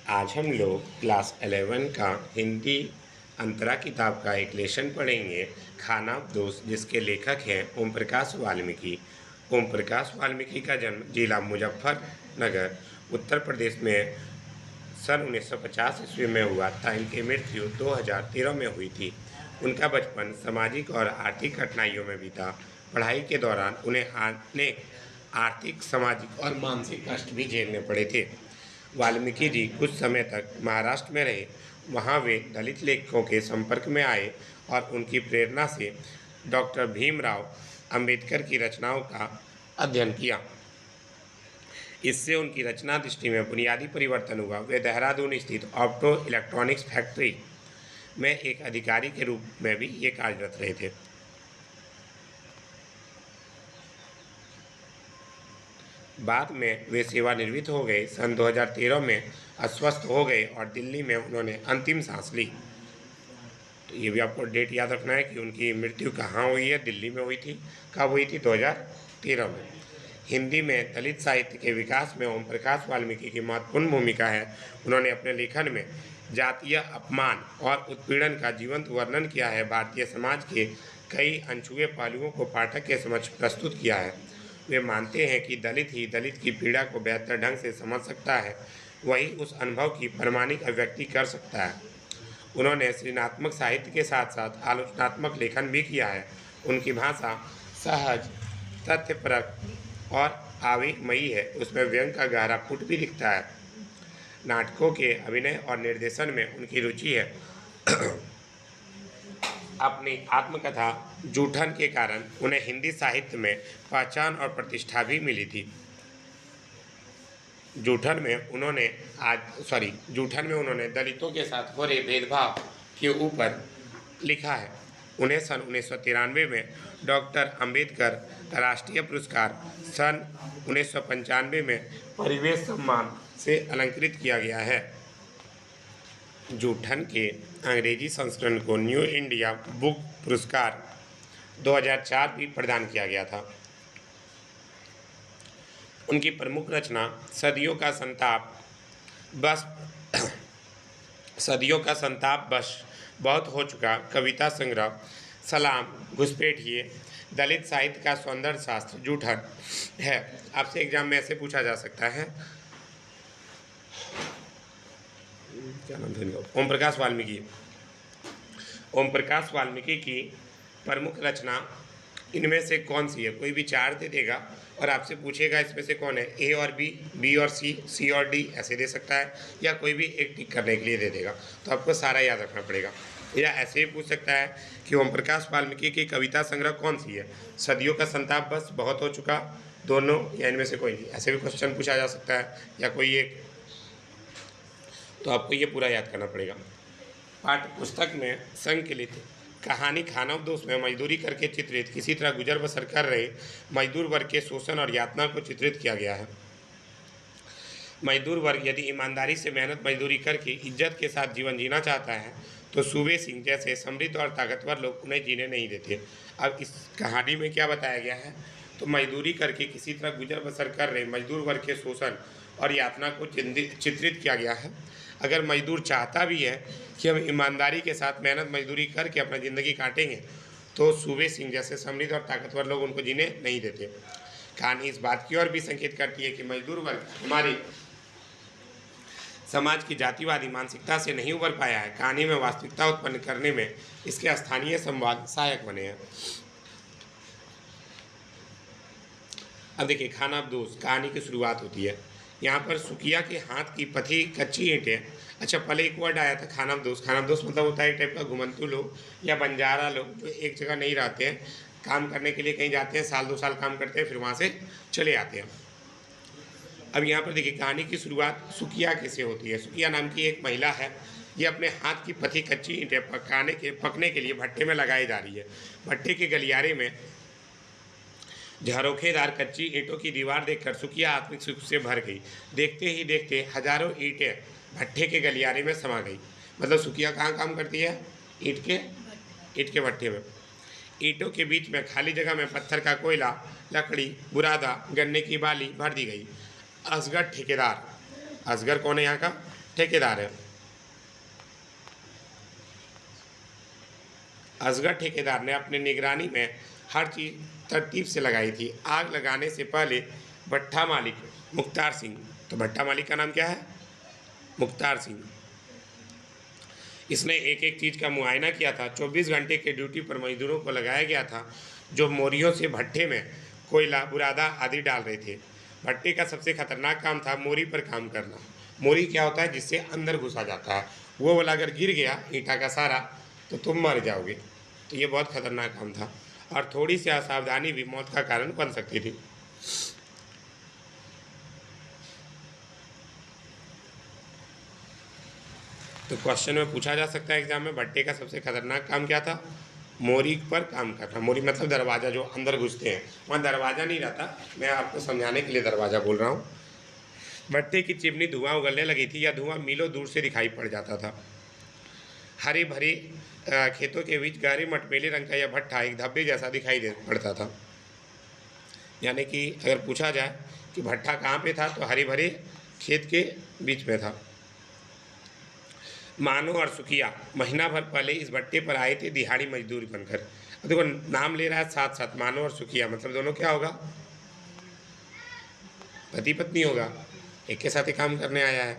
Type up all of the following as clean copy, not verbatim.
आज हम लोग क्लास 11 का हिंदी अंतरा किताब का एक लेसन पढ़ेंगे, खानाबदोश, जिसके लेखक हैं ओम प्रकाश वाल्मीकि। ओम प्रकाश वाल्मीकि का जन्म जिला मुजफ्फरनगर, उत्तर प्रदेश में सन 1950 ईस्वी में हुआ था। इनकी मृत्यु 2013 में हुई थी। उनका बचपन सामाजिक और आर्थिक कठिनाइयों में बीता। पढ़ाई के दौरान उन्हें अनेक आर्थिक, सामाजिक और मानसिक कष्ट भी झेलने पड़े थे। वाल्मीकि जी कुछ समय तक महाराष्ट्र में रहे। वहाँ वे दलित लेखकों के संपर्क में आए और उनकी प्रेरणा से डॉक्टर भीमराव अंबेडकर की रचनाओं का अध्ययन किया। इससे उनकी रचना दृष्टि में बुनियादी परिवर्तन हुआ। वे देहरादून स्थित ऑप्टो इलेक्ट्रॉनिक्स फैक्ट्री में एक अधिकारी के रूप में भी ये कार्यरत रहे थे। बाद में वे सेवानिवृत्त हो गए। सन 2013 में अस्वस्थ हो गए और दिल्ली में उन्होंने अंतिम सांस ली। तो ये भी आपको डेट याद रखना है कि उनकी मृत्यु कहाँ हुई है। दिल्ली में हुई थी। कब हुई थी? 2013 में। हिंदी में दलित साहित्य के विकास में ओम प्रकाश वाल्मीकि की महत्वपूर्ण भूमिका है। उन्होंने अपने लेखन में जातीय अपमान और उत्पीड़न का जीवंत वर्णन किया है। भारतीय समाज के कई अनछुए पहलुओं को पाठक के समक्ष प्रस्तुत किया है। वे मानते हैं कि दलित ही दलित की पीड़ा को बेहतर ढंग से समझ सकता है, वही उस अनुभव की प्रामाणिक अभिव्यक्ति कर सकता है। उन्होंने सृजनात्मक साहित्य के साथ साथ आलोचनात्मक लेखन भी किया है। उनकी भाषा सहज, तथ्यपरक और आवेगमयी है। उसमें व्यंग का गहरा पुट भी दिखता है। नाटकों के अभिनय और निर्देशन में उनकी रुचि है। अपनी आत्मकथा जूठन के कारण उन्हें हिंदी साहित्य में पहचान और प्रतिष्ठा भी मिली थी। जूठन में उन्होंने दलितों के साथ हो रहे भेदभाव के ऊपर लिखा है। उन्हें सन 1993 में डॉक्टर अंबेडकर राष्ट्रीय पुरस्कार, सन 1995 में परिवेश सम्मान से अलंकृत किया गया है। जूठन के अंग्रेजी संस्करण को न्यू इंडिया बुक पुरस्कार 2004 भी प्रदान किया गया था। उनकी प्रमुख रचना सदियों का संताप बस बहुत हो चुका, कविता संग्रह, सलाम, घुसपैठिए, दलित साहित्य का सौंदर्य शास्त्र, जूठन है। आपसे एग्जाम में ऐसे पूछा जा सकता है, क्या नाम था? ओम प्रकाश वाल्मीकि। ओम प्रकाश वाल्मीकि की प्रमुख रचना इनमें से कौन सी है? कोई भी चार दे देगा और आपसे पूछेगा इसमें से कौन है। ए और बी, बी और सी, सी और डी ऐसे दे सकता है, या कोई भी एक टिक करने के लिए दे देगा। तो आपको सारा याद रखना पड़ेगा। या ऐसे भी पूछ सकता है कि ओम प्रकाश वाल्मीकि की कविता संग्रह कौन सी है? सदियों का संताप बस, बहुत हो चुका, दोनों, या इनमें से कोई नहीं। ऐसे भी क्वेश्चन पूछा जा सकता है, या कोई एक। तो आपको ये पूरा याद करना पड़ेगा। पाठ्य पुस्तक में संकलित कहानी खानाबदोश में मजदूरी करके चित्रित, किसी तरह गुजर बसर कर रहे मजदूर वर्ग के शोषण और यातना को चित्रित किया गया है। मजदूर वर्ग यदि ईमानदारी से मेहनत मजदूरी करके इज्जत के साथ जीवन जीना चाहता है तो सूबे सिंह जैसे समृद्ध और ताकतवर लोग उन्हें जीने नहीं देते। अब इस कहानी में क्या बताया गया है? तो मजदूरी करके किसी तरह गुजर बसर कर रहे मजदूर वर्ग के शोषण और यातना को चित्रित किया गया है। अगर मजदूर चाहता भी है कि हम ईमानदारी के साथ मेहनत मजदूरी करके अपना ज़िंदगी काटेंगे, तो सूबे सिंह जैसे समृद्ध और ताकतवर लोग उनको जीने नहीं देते। कहानी इस बात की ओर भी संकेत करती है कि मजदूर वर्ग हमारी समाज की जातिवादी मानसिकता से नहीं उबर पाया है। कहानी में वास्तविकता उत्पन्न करने में इसके स्थानीय संवाद सहायक बने हैं। अब देखिए, खानाबदोश कहानी की शुरुआत होती है। यहाँ पर सुकिया के हाथ की पथी कच्ची ईंटें। अच्छा, पहले एक वर्ड आया था खानाबदोश। खानाबदोश मतलब होता है एक टाइप का घुमंतू लोग या बंजारा लोग जो एक जगह नहीं रहते हैं, काम करने के लिए कहीं जाते हैं, साल 2 साल काम करते हैं, फिर वहाँ से चले आते हैं। अब यहाँ पर देखिए, कहानी की शुरुआत सुकिया कैसे होती है। सुकिया नाम की एक महिला है। ये अपने हाथ की पथी कच्ची ईंटें पकने के लिए भट्टे में लगाई जा रही है। भट्टे के गलियारे में झरोखेदार कच्ची ईंटों की दीवार देखकर सुकिया आत्मिक सुख से भर गई। देखते ही देखते हजारों ईंटें भट्टे के गलियारे में समा गई। मतलब सुकिया कहाँ काम करती है? ईंट के भट्टे में। ईंटों के बीच में खाली जगह में पत्थर का कोयला, लकड़ी, बुरादा, गन्ने की बाली भर दी गई। असगर ठेकेदार, असगर कौन है यहाँ का? ठेकेदार है। असगर ठेकेदार ने अपने निगरानी में हर चीज़ तरतीब से लगाई थी। आग लगाने से पहले भट्ठा मालिक मुख्तार सिंह, तो भट्ठा मालिक का नाम क्या है? मुख्तार सिंह। इसने एक एक चीज़ का मुआयना किया था। 24 घंटे के ड्यूटी पर मजदूरों को लगाया गया था जो मोरियों से भट्ठे में कोयला, बुरादा आदि डाल रहे थे। भट्टे का सबसे खतरनाक काम था मोरी पर काम करना। मोरी क्या होता है? जिससे अंदर घुसा जाता है। वो वाला अगर गिर गया ईंटा का सारा तो तुम मर जाओगे। तो ये बहुत खतरनाक काम था और थोड़ी सी असावधानी भी मौत का कारण बन सकती थी। तो क्वेश्चन में पूछा जा सकता है एग्जाम में, भट्टे का सबसे खतरनाक काम क्या था? मोरी पर काम करना। मोरी मतलब दरवाज़ा, जो अंदर घुसते हैं। वहाँ दरवाज़ा नहीं रहता, मैं आपको समझाने के लिए दरवाज़ा बोल रहा हूँ। भट्टे की चिमनी धुआं उगलने लगी थी या धुआं मीलों दूर से दिखाई पड़ जाता था। हरी भरी खेतों के बीच गहरे मटमैले रंग का यह भट्ठा एक धब्बे जैसा दिखाई दे पड़ता था। यानी कि अगर पूछा जाए कि भट्ठा कहाँ पे था, तो हरी भरे खेत के बीच में था। मानो और सुखिया महीना भर पहले इस भट्टे पर आए थे दिहाड़ी मजदूर बनकर। अब देखो नाम ले रहा है साथ साथ, मानो और सुखिया, मतलब दोनों क्या होगा? पति पत्नी होगा, एक के साथ ही काम करने आया है।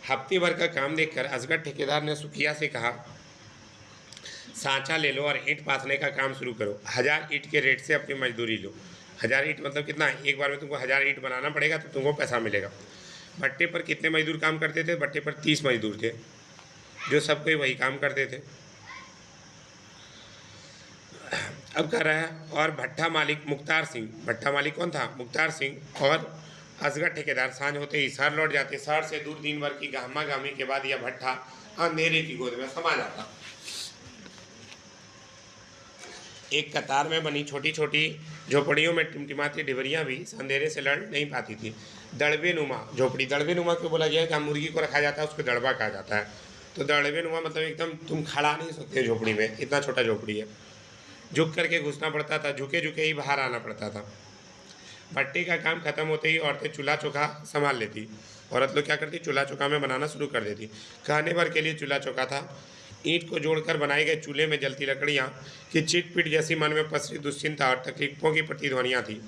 हफ्ते भर का काम देखकर असगर ठेकेदार ने सुखिया से कहा, सांचा ले लो और ईंट पाथने का काम शुरू करो। 1000 ईंट के रेट से अपनी मजदूरी लो। 1000 ईंट मतलब कितना? एक बार में तुमको 1000 ईंट बनाना पड़ेगा तो तुमको पैसा मिलेगा। भट्टे पर कितने मजदूर काम करते थे? भट्टे पर 30 मजदूर थे जो सब कोई वही काम करते थे। अब कह रहा है और भट्ठा मालिक मुख्तार सिंह, भट्ठा मालिक कौन था? मुख्तार सिंह और असगर ठेकेदार सांझ होते ही शहर लौट जाते। शहर से दूर दिन भर की गहमा गहमी के बाद यह भट्ठा अंधेरे की गोद में समा जाता। एक कतार में बनी छोटी छोटी झोपड़ियों में टिमटिमाती डिबरियाँ भी इस अंधेरे से लड़ नहीं पाती थी। दड़बे नुमा झोपड़ी, दड़बे नुमा क्यों बोला गया? कि मुर्गी को रखा जाता है उसको दड़बा कहा जाता है। तो दड़बे नुमा मतलब एकदम तुम खड़ा नहीं सकते झोपड़ी में, इतना छोटा झोपड़ी है। झुक करके घुसना पड़ता था, झुके झुके ही बाहर आना पड़ता था। भट्टे का काम खत्म होते ही औरतें चूल्हा चौका संभाल लेती। औरत लोग क्या करती? चूल्हा चौका में बनाना शुरू कर देती। खाने भर के लिए चूल्हा चौका था। ईंट को जोड़कर बनाए गए चूल्हे में जलती लकड़ियाँ की चिटपिट जैसी मन में पसरी दुश्चिंता और तकलीफों की प्रतिध्वनियाँ थी।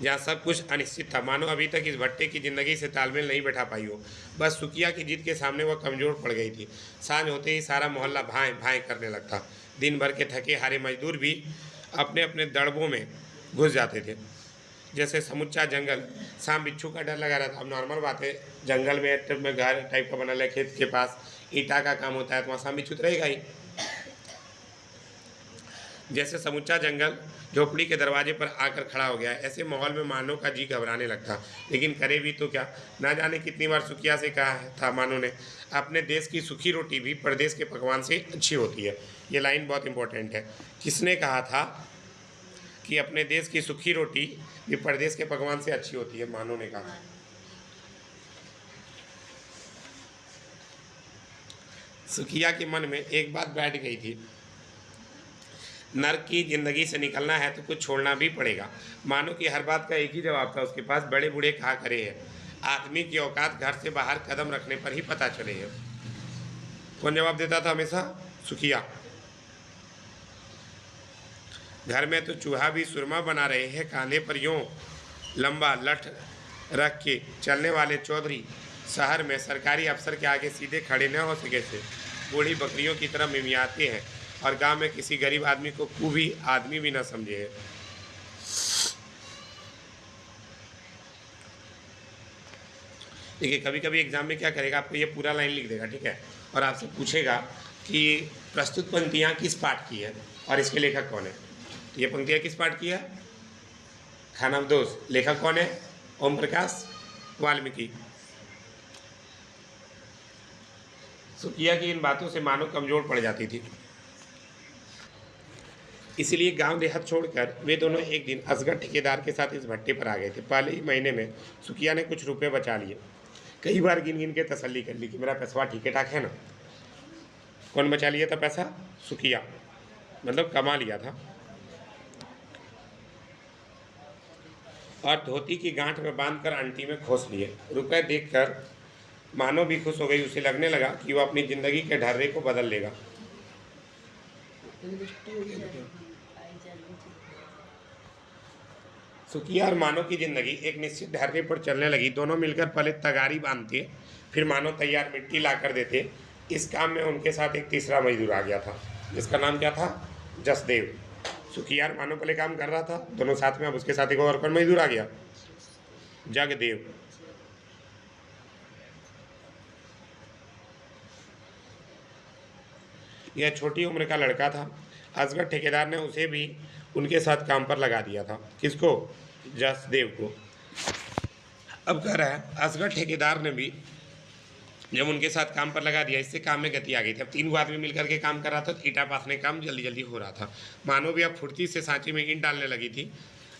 जहाँ सब कुछ अनिश्चित था, मानो अभी तक इस भट्टे की ज़िंदगी से तालमेल नहीं बैठा पाई हो। बस सुखिया की जिद के सामने वह कमज़ोर पड़ गई थी। सांझ होते ही सारा मोहल्ला भाएँ भाएँ करने लगता। दिन भर के थके हारे मजदूर भी अपने अपने दड़बों में घुस जाते थे। जैसे समुच्चा जंगल, सांप बिच्छू का डर लगा रहता। अब नॉर्मल बात है, जंगल में घर टाइप का बना है, खेत के पास ईंटा का काम होता है तो वहाँ सांप बिच्छू तो रहेगा ही। जैसे समुच्चा जंगल झोपड़ी के दरवाजे पर आकर खड़ा हो गया। ऐसे माहौल में मानो का जी घबराने लगता, लेकिन करे भी तो क्या? ना जाने कितनी बार सुखिया से कहा था मानो ने, अपने देश की सूखी रोटी भी प्रदेश के पकवान से अच्छी होती है। ये लाइन बहुत इंपॉर्टेंट है। किसने कहा था कि अपने देश की सूखी रोटी भी प्रदेश के पकवान से अच्छी होती है? मानो ने कहा। सुखिया के मन में एक बात बैठ गई थी, नर्क की जिंदगी से निकलना है तो कुछ छोड़ना भी पड़ेगा। मानो कि हर बात का एक ही जवाब था उसके पास, बड़े बूढ़े कहा करे है, आदमी की औकात घर से बाहर कदम रखने पर ही पता चले है। कौन जवाब देता था हमेशा? सुखिया। घर में तो चूहा भी सुरमा बना रहे हैं, कांधे पर यूं लंबा लठ रख के चलने वाले चौधरी शहर में सरकारी अफसर के आगे सीधे खड़े न हो सके थे। बूढ़ी बकरियों की तरह मिमियाते हैं और गांव में किसी गरीब आदमी को भी आदमी भी न समझे है। देखिए कभी कभी एग्जाम में क्या करेगा, आपको ये पूरा लाइन लिख देगा, ठीक है, और आपसे पूछेगा कि प्रस्तुत पंक्तियाँ किस पाठ की है और इसके लेखक कौन है। तो ये पंक्तियाँ किस पाठ की है? खानाबदोश। लेखक कौन है? ओम प्रकाश वाल्मीकि। सुखिया की इन बातों से मानो कमजोर पड़ जाती थी, इसलिए गांव देहात छोड़कर वे दोनों एक दिन असगर ठेकेदार के साथ इस भट्टे पर आ गए थे। पहले ही महीने में सुखिया ने कुछ रुपए बचा लिए। कई बार गिन गिन के तसल्ली कर ली कि मेरा पैसा ठीक ठाक है ना। कौन बचा लिया था पैसा? सुखिया, मतलब कमा लिया था। और धोती की गांठ में बांधकर अंटी में खोस लिए। रुपए देखकर मानो भी खुश हो गई। उसे लगने लगा कि वो अपनी जिंदगी के ढर्रे को बदल लेगा। सुखिया और मानो की जिंदगी एक निश्चित ढर्रे पर चलने लगी। दोनों मिलकर पहले तगारी बांधते, फिर मानो तैयार मिट्टी ला कर देते। इस काम में उनके साथ एक तीसरा मजदूर आ गया था, जिसका नाम क्या था? जसदेव। सुखिया और मानो पहले काम कर रहा था दोनों साथ में, अब उसके साथ एक और मजदूर आ गया, जगदेव। यह छोटी उम्र का लड़का था। असगर ठेकेदार ने उसे भी उनके साथ काम पर लगा दिया था। किसको? जसदेव को। अब कह रहा है असगर ठेकेदार ने भी जब उनके साथ काम पर लगा दिया, इससे काम में गति आ गई थी। अब 3 आदमी मिलकर के काम कर रहा था तो ईंटा पाथने काम जल्दी जल्दी हो रहा था। मानो भी अब फुर्ती से सांचे में ईंट डालने लगी थी।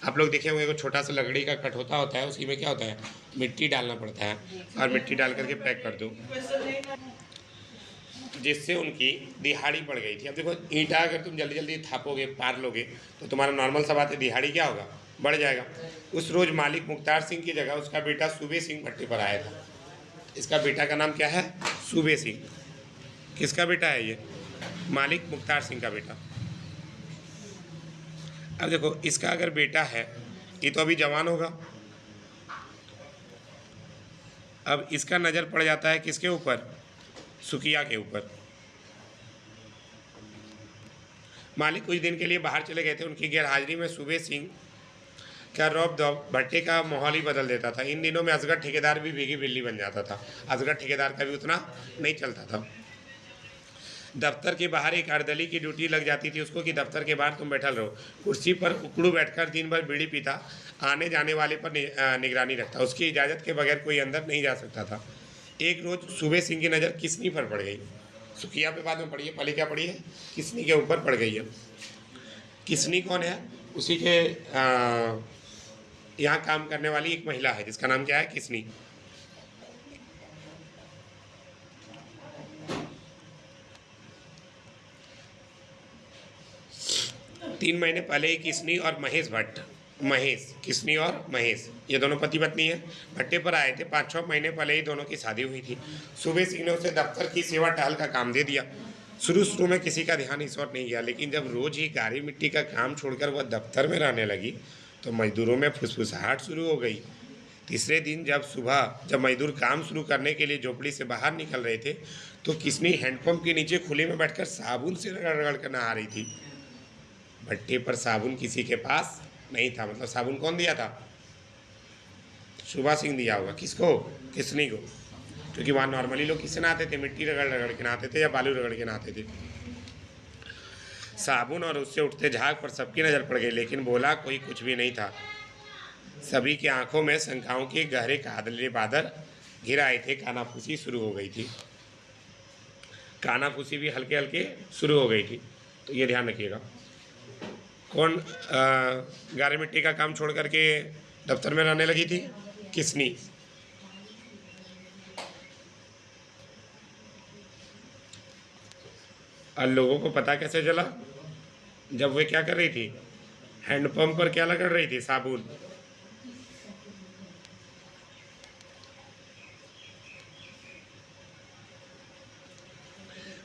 आप लोग देखे होंगे, छोटा सा लकड़ी का कठौता होता है, उसी में क्या होता है, मिट्टी डालना पड़ता है, और मिट्टी डाल करके पैक कर दो, जिससे उनकी दिहाड़ी बढ़ गई थी। अब देखो, ईंटा अगर तुम जल्दी जल्दी थापोगे, पार लोगे, तो तुम्हारा नॉर्मल सा बात है, दिहाड़ी क्या होगा, बढ़ जाएगा। उस रोज मालिक मुख्तार सिंह की जगह उसका बेटा सूबे सिंह भट्टे पर आया था। इसका बेटा का नाम क्या है? सूबे सिंह। किसका बेटा है ये? मालिक मुख्तार सिंह का बेटा। अब देखो, इसका अगर बेटा है, ये तो अभी जवान होगा। अब इसका नज़र पड़ जाता है किसके ऊपर? सुखिया के ऊपर। मालिक कुछ दिन के लिए बाहर चले गए थे। उनकी गैरहाजिरी में सूबे सिंह का रौब दौब भट्टे का माहौल ही बदल देता था। इन दिनों में असगर ठेकेदार भी भीगी बिल्ली बन जाता था। असगर ठेकेदार का भी उतना नहीं चलता था। दफ्तर के बाहर एक अर्दली की ड्यूटी लग जाती थी उसको, कि दफ्तर के बाहर तुम बैठल रहो, कुर्सी पर उकड़ू बैठकर दिन भर बीड़ी पीता, आने जाने वाले पर निगरानी रखता। उसकी इजाज़त के बगैर कोई अंदर नहीं जा सकता था। एक रोज़ सूबे सिंह की नज़र किसनी पर पड़ गई। सुखिया पे बाद में पड़ी है, पहले क्या पड़ी है? किसनी के ऊपर पड़ गई है। किसनी कौन है? उसी के यहाँ काम करने वाली एक महिला है, जिसका नाम क्या है? किसनी। तीन महीने पहले ही किसनी और महेश भट्ट, किसनी और महेश, ये दोनों पति पत्नी हैं, भट्टे पर आए थे। 5-6 महीने पहले ही दोनों की शादी हुई थी। सूबे सिंह ने उसे दफ्तर की सेवा टहल का काम दे दिया। शुरू में किसी का ध्यान इस ओर नहीं गया, लेकिन जब रोज ही गाड़ी मिट्टी का काम छोड़कर वह दफ्तर में रहने लगी तो मजदूरों में फुसफुसाहट शुरू हो गई। तीसरे दिन जब मजदूर काम शुरू करने के लिए झोपड़ी से बाहर निकल रहे थे तो किसनी हैंडपंप के नीचे खुले में बैठकर साबुन से रगड़ रगड़ कर नहा रही थी। भट्टे पर साबुन किसी के पास नहीं था। मतलब साबुन कौन दिया था? सुबह सिंह दिया होगा। किसको? किसनी को। क्योंकि वहाँ नॉर्मली लोग किससे नहाते थे? मिट्टी रगड़ रगड़ के नहाते थे या बालू रगड़ के नहाते थे। साबुन और उससे उठते झाग पर सबकी नज़र पड़ गई, लेकिन बोला कोई कुछ भी नहीं था। सभी की आंखों में शंकाओं के गहरे कादले बादल घिर आए थे। कानाफूसी शुरू हो गई थी। कानाफूसी भी हल्के हल्के शुरू हो गई थी। तो ये ध्यान रखिएगा। कौन गारे मिट्टी का काम छोड़ करके दफ्तर में रहने लगी थी? किसनी। और लोगों को पता कैसे चला? जब वे क्या कर रही थी? हैंडपंप पर क्या रगड़ रही थी? साबुन।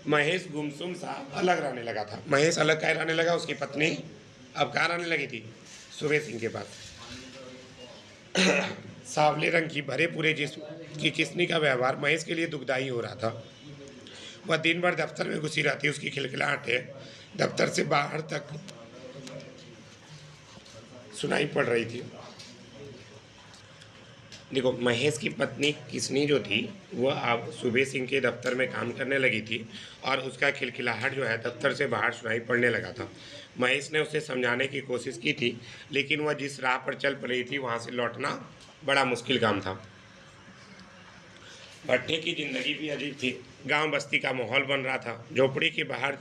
महेश गुमसुम सा अलग रहने लगा था। महेश अलग क्या रहने लगा? उसकी पत्नी अब कहाँ रहने लगी थी? सूबे सिंह के पास। सांवले रंग की भरे पूरे जिस्म की किसनी का व्यवहार महेश के लिए दुखदायी हो रहा था। वह दिन भर दफ्तर में घुसी रहती। उसकी खिलखिलाहटें दफ्तर से बाहर तक सुनाई पड़ रही थी। देखो, महेश की पत्नी किसनी जो थी वह अब सूबे सिंह के दफ्तर में काम करने लगी थी और उसका खिलखिलाहट जो है दफ्तर से बाहर सुनाई पड़ने लगा था। महेश ने उसे समझाने की कोशिश की थी, लेकिन वह जिस राह पर चल पड़ी थी वहाँ से लौटना बड़ा मुश्किल काम था। भट्टे की ज़िंदगी भी अजीब थी। गांव बस्ती का माहौल बन रहा था। झोपड़ी के बाहर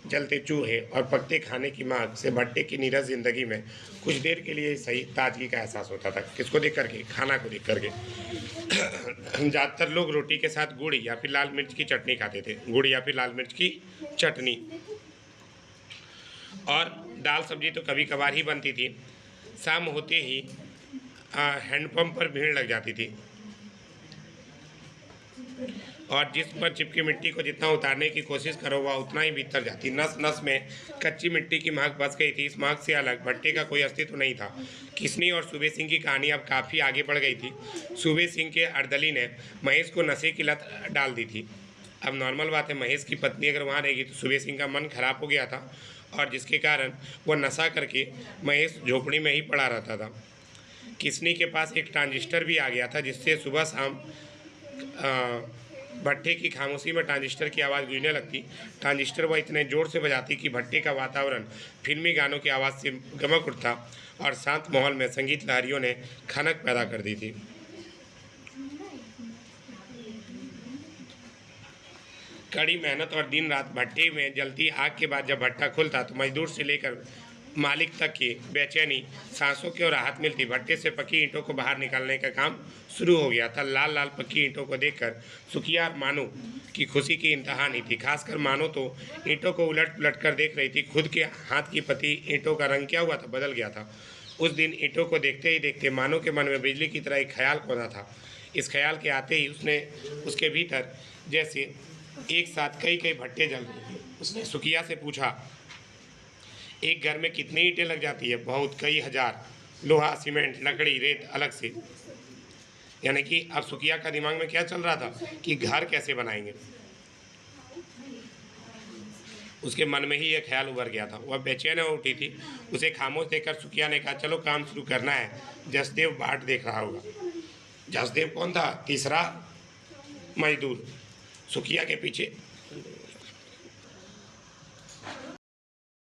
जलते चूहे और पकते खाने की मांग से भट्टे की नीरस जिंदगी में कुछ देर के लिए सही ताजगी का एहसास होता था। किसको देख करके? खाना को देख करके। ज़्यादातर लोग रोटी के साथ गुड़ या फिर लाल मिर्च की चटनी खाते थे। गुड़ या फिर लाल मिर्च की चटनी, और दाल सब्जी तो कभी कभार ही बनती थी। शाम होते ही हैंडपंप पर भीड़ लग जाती थी और जिस पर चिपकी मिट्टी को जितना उतारने की कोशिश करो वह उतना ही भीतर जाती। नस नस में कच्ची मिट्टी की महक बस गई थी। इस महक से अलग भट्टे का कोई अस्तित्व नहीं था। किसनी और सूबे सिंह की कहानी अब काफ़ी आगे बढ़ गई थी। सूबे सिंह के अर्दली ने महेश को नशे की लत डाल दी थी। अब नॉर्मल बात है, महेश की पत्नी अगर वहाँ रहेगी तो सूबे सिंह का मन खराब हो गया था और जिसके कारण वह नशा करके महेश झोपड़ी में ही पड़ा रहता था। किसनी के पास एक ट्रांजिस्टर भी आ गया था जिससे सुबह शाम भट्टे की खामोशी में ट्रांजिस्टर की आवाज़ गूंजने लगती। ट्रांजिस्टर वह इतने ज़ोर से बजाती कि भट्टे का वातावरण फिल्मी गानों की आवाज़ से गमक उठता और शांत माहौल में संगीत लहरियों ने खनक पैदा कर दी थी। कड़ी मेहनत और दिन रात भट्टे में जलती आग के बाद जब भट्टा खुलता तो मजदूर से लेकर मालिक तक की बेचैनी सांसों को राहत मिलती। भट्टे से पकी ईंटों को बाहर निकालने का काम शुरू हो गया था। लाल लाल पकी ईंटों को देखकर सुखिया और मानो की खुशी की इंतहा नहीं थी। खासकर मानो तो ईंटों को उलट पुलट कर देख रही थी। खुद के हाथ की पति ईंटों का रंग क्या हुआ था, बदल गया था। उस दिन ईंटों को देखते ही देखते मानो के मन में बिजली की तरह एक ख्याल कौंधा था। इस ख्याल के आते ही उसके भीतर जैसे एक साथ कई कई भट्टे जल रहे थे। उसने सुखिया से पूछा, एक घर में कितनी ईंटें लग जाती है? बहुत, कई हजार। लोहा, सीमेंट, लकड़ी, रेत अलग से। यानी कि अब सुखिया का दिमाग में क्या चल रहा था कि घर कैसे बनाएंगे। उसके मन में ही यह ख्याल उभर गया था। वह बेचैन हो उठी थी। उसे खामोश देखकर सुखिया ने कहा, चलो काम शुरू करना है। जसदेव बाट देख रहा होगा। जसदेव कौन था? तीसरा मजदूर। सुखिया के पीछे